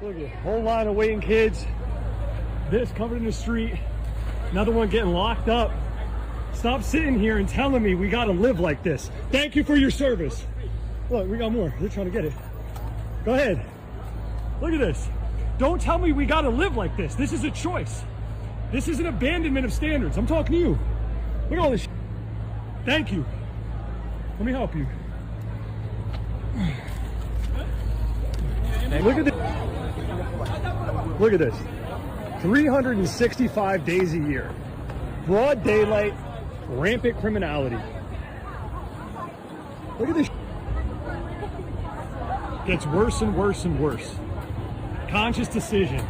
Look at it, whole line of waiting kids. This covered in the street. Another one getting locked up. Stop sitting here and telling me we gotta live like this. Thank you for your service. Look, we got more. They're trying to get it. Go ahead. Look at this. Don't tell me we gotta live like this. This is a choice. This is an abandonment of standards. I'm talking to you. Look at all this shit. Thank you. Let me help you. Look at this. Look at this. 365 days a year. Broad daylight, rampant criminality. Look at this. Gets worse and worse and worse. Conscious decision,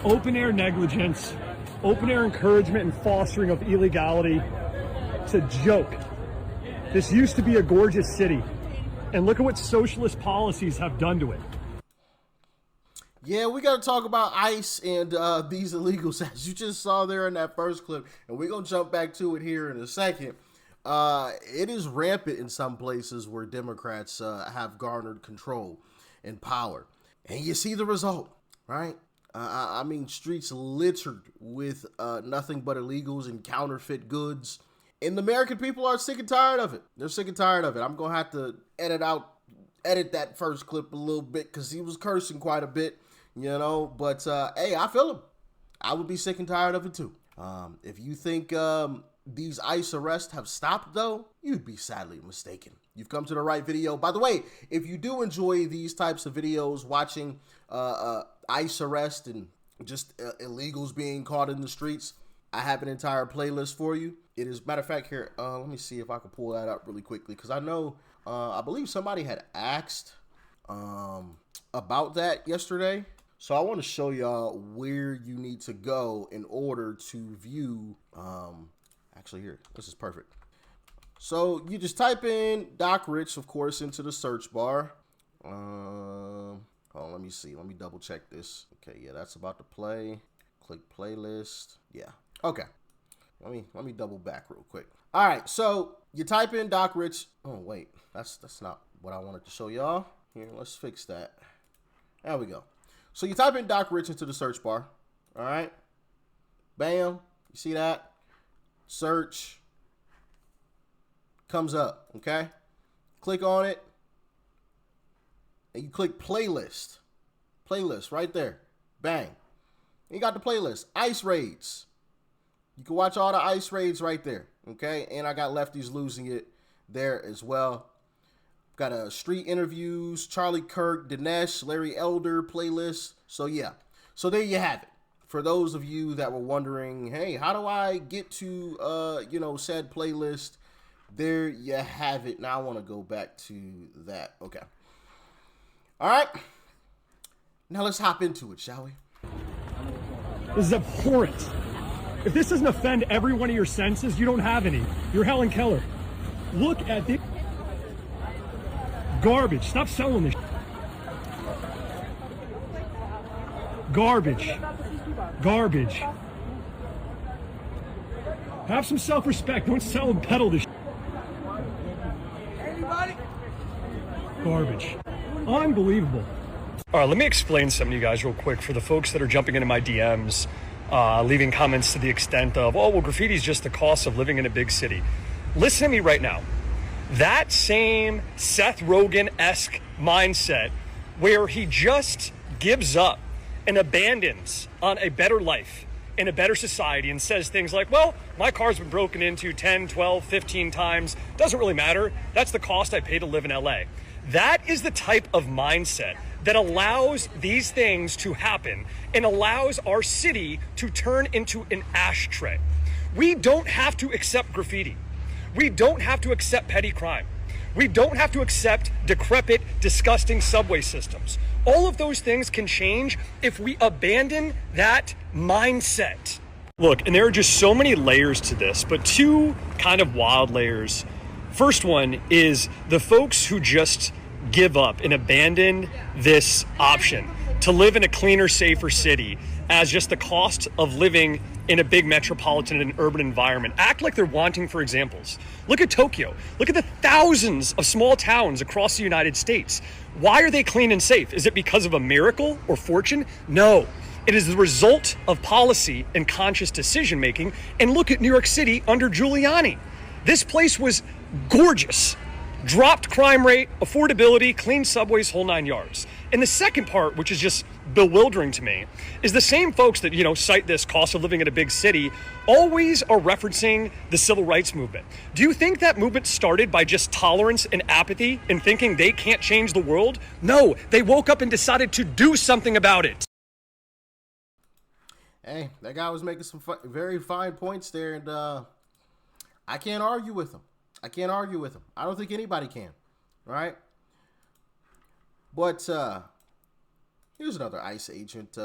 open air negligence, open air encouragement and fostering of illegality. It's a joke. This used to be a gorgeous city, and look at what socialist policies have done to it. Yeah, we got to talk about ICE and these illegals, as you just saw there in that first clip, and we're going to jump back to it here in a second. It is rampant in some places where Democrats have garnered control and power, and you see the result, right? I mean, streets littered with nothing but illegals and counterfeit goods. And the American people are sick and tired of it. They're sick and tired of it. I'm going to have to edit that first clip a little bit because he was cursing quite a bit, you know. But, hey, I feel him. I would be sick and tired of it, too. If you think these ICE arrests have stopped, though, you'd be sadly mistaken. You've come to the right video. By the way, if you do enjoy these types of videos, watching ICE arrest and just illegals being caught in the streets, I have an entire playlist for you. It is, matter of fact, here, let me see if I can pull that up really quickly, because I know, I believe somebody had asked about that yesterday. So I want to show y'all where you need to go in order to view, actually here, this is perfect. So you just type in Doc Rich, of course, into the search bar. Oh, let me see. Let me double check this. Okay, yeah, that's about to play. Click playlist. Yeah. Okay. Let me double back real quick. All right, so you type in Doc Rich. Oh wait, that's not what I wanted to show y'all. Here, let's fix that. There we go. So you type in Doc Rich into the search bar. All right. Bam. You see that? Search comes up. Okay. Click on it. And you click playlist. Playlist right there. Bang. You got the playlist. ICE raids. You can watch all the ICE raids right there. Okay. And I got Lefties Losing It there as well. Got a street interviews, Charlie Kirk, Dinesh, Larry Elder playlist. So yeah. So there you have it. For those of you that were wondering, hey, how do I get to said playlist? There you have it. Now I want to go back to that. Okay. All right. Now let's hop into it, shall we? This is abhorrent. If this doesn't offend every one of your senses, you don't have any. You're Helen Keller. Look at the garbage. Stop selling this. Garbage. Garbage. Have some self-respect. Don't sell and peddle this. Garbage. Unbelievable. All right, let me explain something to you guys real quick for the folks that are jumping into my DMs, leaving comments to the extent of, oh, well, graffiti is just the cost of living in a big city. Listen to me right now. That same Seth Rogen-esque mindset where he just gives up and abandons on a better life in a better society and says things like, well, my car's been broken into 10, 12, 15 times. Doesn't really matter. That's the cost I pay to live in LA. That is the type of mindset that allows these things to happen and allows our city to turn into an ashtray. We don't have to accept graffiti. We don't have to accept petty crime. We don't have to accept decrepit, disgusting subway systems. All of those things can change if we abandon that mindset. Look, and there are just so many layers to this, but two kind of wild layers. First one is the folks who just give up and abandon this option to live in a cleaner, safer city as just the cost of living in a big metropolitan and urban environment act like they're wanting for examples. Look at Tokyo. Look at the thousands of small towns across the United States. Why are they clean and safe? Is it because of a miracle or fortune? No. It is the result of policy and conscious decision making. And look at New York City under Giuliani. This place was gorgeous. Dropped crime rate, affordability, clean subways, whole 9 yards. And the second part, which is just bewildering to me, is the same folks that, cite this cost of living in a big city always are referencing the civil rights movement. Do you think that movement started by just tolerance and apathy and thinking they can't change the world? No, they woke up and decided to do something about it. Hey, that guy was making some very fine points there, and I can't argue with him. I don't think anybody can, right? But here's another ICE agent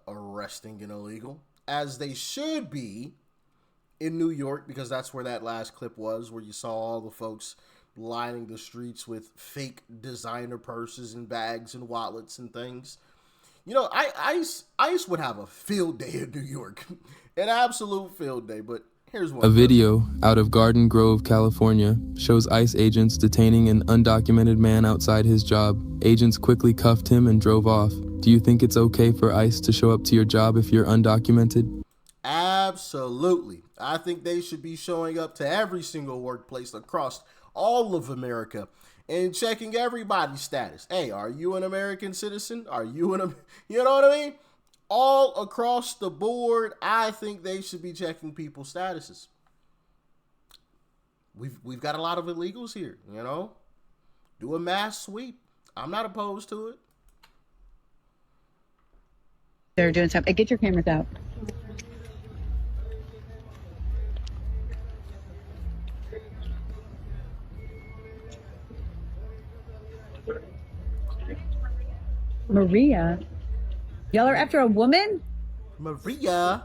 arresting an illegal, as they should be in New York, because that's where that last clip was, where you saw all the folks lining the streets with fake designer purses and bags and wallets and things. ICE would have a field day in New York, an absolute field day, but here's one. A video out of Garden Grove, California, shows ICE agents detaining an undocumented man outside his job. Agents quickly cuffed him and drove off. Do you think it's okay for ICE to show up to your job if you're undocumented? Absolutely. I think they should be showing up to every single workplace across all of America and checking everybody's status. Hey, are you an American citizen? Are you you know what I mean? All across the board, I think they should be checking people's statuses. We've got a lot of illegals here, Do a mass sweep. I'm not opposed to it. They're doing something. Get your cameras out. Maria? Y'all are after a woman? Maria?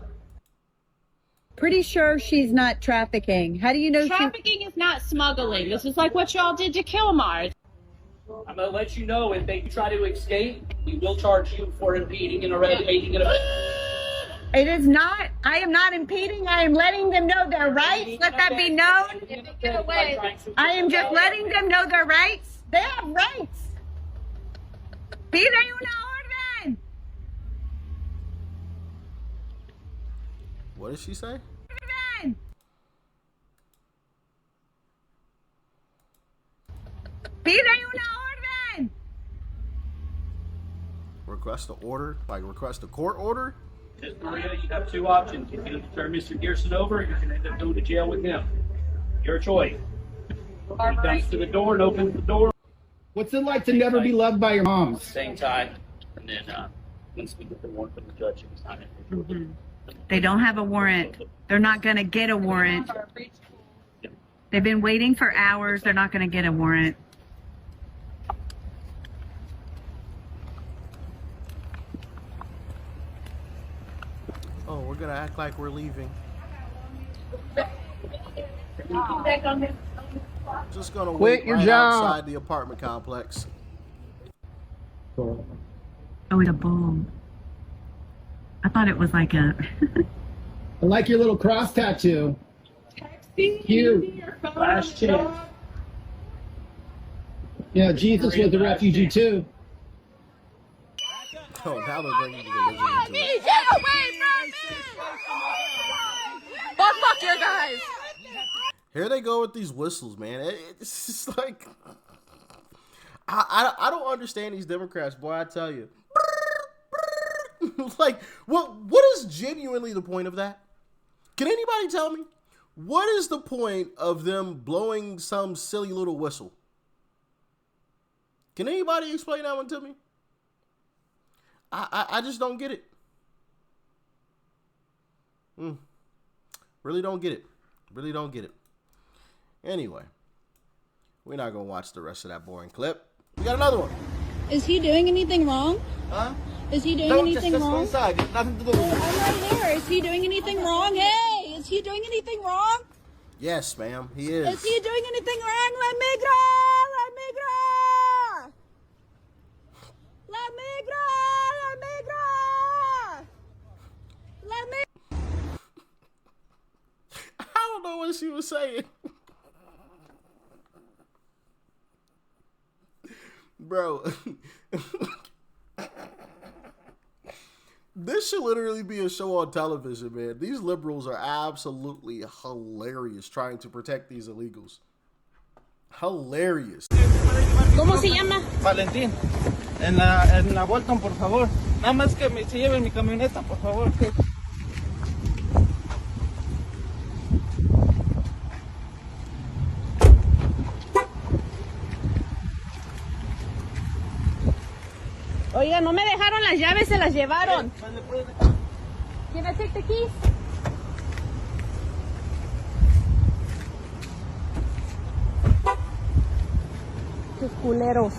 Pretty sure she's not trafficking. How do you know trafficking is not smuggling? This is like what y'all did to Kilmar. I'm going to let you know if they try to escape, we will charge you for impeding and arresting. It is not. I am not impeding. I am letting them know their rights. Let that be known. Get away. I am just letting them know their rights. They have rights. Pide una orden. What did she say? Orden. Pide una orden. Request an order? Like request a court order? Just Maria, you have two options. You can turn Mr. Gerson over, you can end up going to jail with him. Your choice. He comes to the door and opens the door. What's it like to never be loved by your moms? Same time. And then once we get the warrant from the judge, it's not in. They don't have a warrant. They're not going to get a warrant. They've been waiting for hours. They're not going to get a warrant. Oh, we're going to act like we're leaving. Just going to wait right outside the apartment complex. Oh, it's a bull. I thought it was like a... I like your little cross tattoo. Cute. Last chance. Yeah, Jesus was a refugee too. Oh, now they're bringing the religion into it. Get away from me! Fuck you guys! Here they go with these whistles, man. It's just like... I don't understand these Democrats, boy, I tell you. Like, what is genuinely the point of that? Can anybody tell me? What is the point of them blowing some silly little whistle? Can anybody explain that one to me? I just don't get it. Really don't get it. Really don't get it. Anyway, we're not going to watch the rest of that boring clip. We got another one. Is he doing anything wrong? Huh? Is he doing No, anything just wrong? go inside. There's nothing to do with it. I'm right here. Is he doing anything wrong? Hey, is he doing anything wrong? Yes, ma'am, he is. Is he doing anything wrong? Let me go! Let me go! Let me go! Let me go! Let me... she was saying. Bro. This should literally be a show on television, man. These liberals are absolutely hilarious trying to protect these illegals. Hilarious. ¿Cómo se llama? Valentín. En la Bolton, por favor. Nada más que se lleven mi camioneta, por favor. Oiga, no me dejaron las llaves, se las llevaron. Can I take the keys? Sus culeros.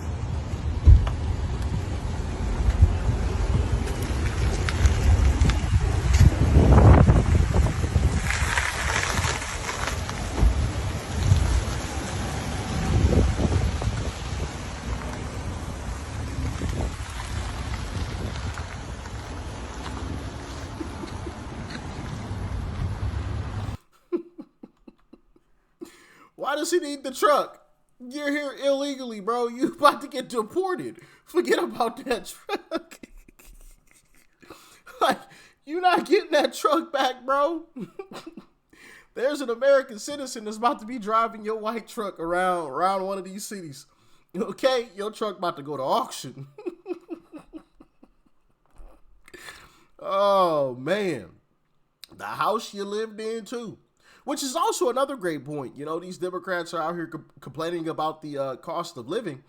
Why does he need the truck? You're here illegally, bro. You about to get deported. Forget about that truck. Like, you're not getting that truck back, bro. There's an American citizen that's about to be driving your white truck around one of these cities. Okay? Your truck about to go to auction. Oh, man. The house you lived in, too. Which is also another great point. You know, these Democrats are out here complaining about the cost of living.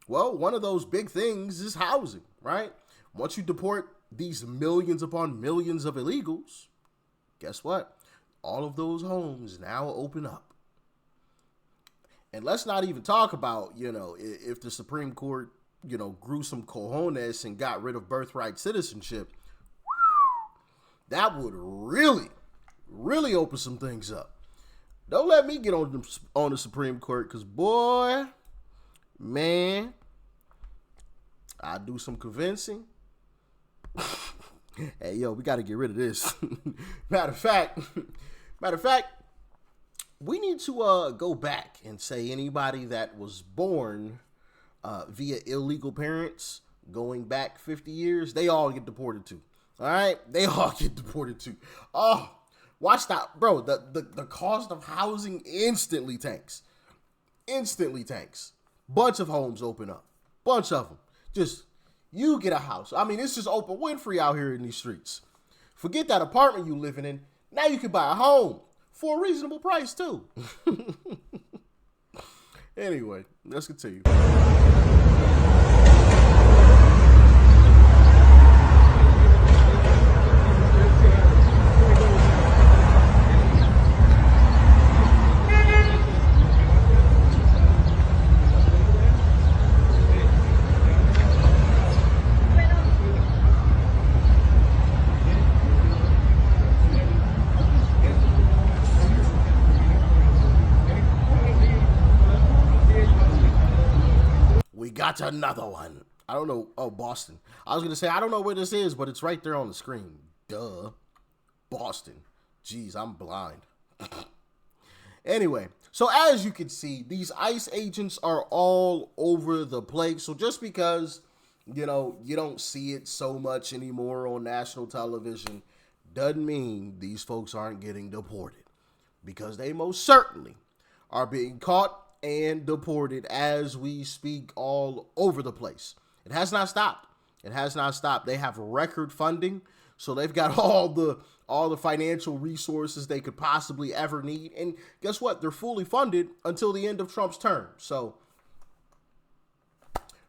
Well, one of those big things is housing, right? Once you deport these millions upon millions of illegals, guess what? All of those homes now open up. And let's not even talk about, you know, if the Supreme Court, you know, grew some cojones and got rid of birthright citizenship, that would really open some things up. Don't let me get on the Supreme Court, because, boy, man, I do some convincing. Hey, yo, we got to get rid of this. Matter of fact, we need to go back and say anybody that was born via illegal parents going back 50 years, they all get deported too. All right? They all get deported too. Oh, watch that, bro. The cost of housing instantly tanks. Instantly tanks. Bunch of homes open up. Bunch of them. Just, you get a house. I mean, it's just Oprah Winfrey out here in these streets. Forget that apartment you living in. Now you can buy a home for a reasonable price too. Anyway, let's continue. Got another one. I don't know. Oh, Boston. I was going to say, I don't know where this is, but it's right there on the screen. Duh. Boston. Jeez, I'm blind. Anyway, so as you can see, these ICE agents are all over the place. So just because, you know, you don't see it so much anymore on national television doesn't mean these folks aren't getting deported, because they most certainly are being caught and deported as we speak all over the place. It has not stopped. It has not stopped. They have record funding, so they've got all the financial resources they could possibly ever need. And guess what? They're fully funded until the end of Trump's term. So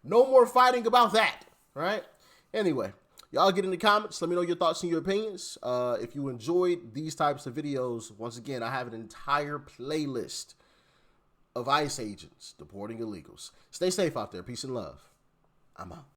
no more fighting about that, right? Anyway, y'all get in the comments. Let me know your thoughts and your opinions. If you enjoyed these types of videos, once again, I have an entire playlist of ICE agents deporting illegals. Stay safe out there. Peace and love. I'm out.